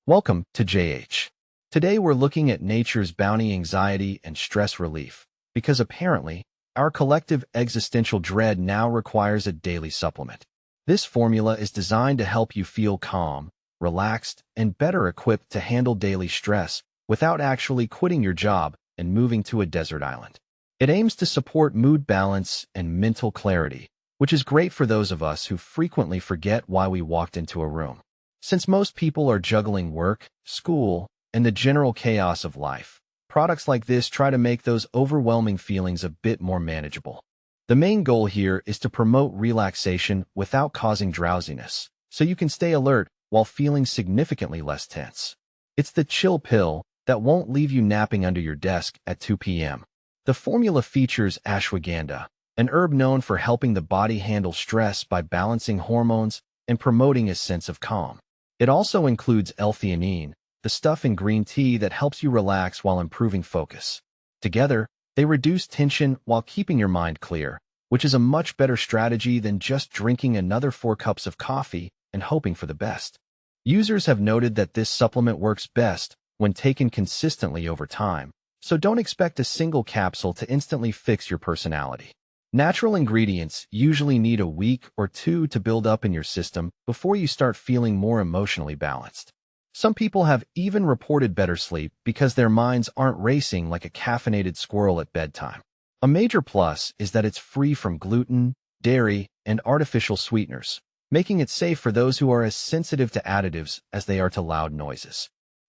Welcome to JH. Today we're looking at nature's bounty, anxiety, and stress relief, because apparently, our collective existential dread now requires a daily supplement. This formula is designed to help you feel calm, relaxed, and better equipped to handle daily stress without actually quitting your job and moving to a desert island. It aims to support mood balance and mental clarity, which is great for those of us who frequently forget why we walked into a room. Since most people are juggling work, school, and the general chaos of life, products like this try to make those overwhelming feelings a bit more manageable. The main goal here is to promote relaxation without causing drowsiness, so you can stay alert while feeling significantly less tense. It's the chill pill that won't leave you napping under your desk at 2 p.m. The formula features ashwagandha, an herb known for helping the body handle stress by balancing hormones and promoting a sense of calm. It also includes L-theanine, the stuff in green tea that helps you relax while improving focus. Together, they reduce tension while keeping your mind clear, which is a much better strategy than just drinking another 4 cups of coffee and hoping for the best. Users have noted that this supplement works best when taken consistently over time, so don't expect a single capsule to instantly fix your personality. Natural ingredients usually need a week or two to build up in your system before you start feeling more emotionally balanced. Some people have even reported better sleep because their minds aren't racing like a caffeinated squirrel at bedtime. A major plus is that it's free from gluten, dairy, and artificial sweeteners, making it safe for those who are as sensitive to additives as they are to loud noises.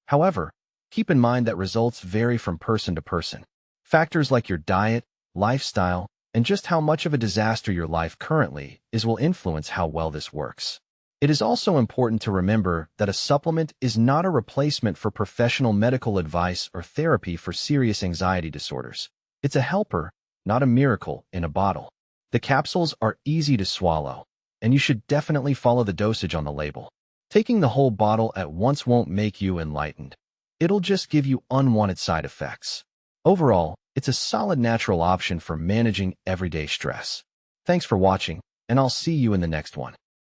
However, keep in mind that results vary from person to person. Factors like your diet, lifestyle, and just how much of a disaster your life currently is will influence how well this works. It is also important to remember that a supplement is not a replacement for professional medical advice or therapy for serious anxiety disorders. It's a helper, not a miracle, in a bottle. The capsules are easy to swallow, and you should definitely follow the dosage on the label. Taking the whole bottle at once won't make you enlightened. It'll just give you unwanted side effects. Overall, it's a solid natural option for managing everyday stress. Thanks for watching, and I'll see you in the next one.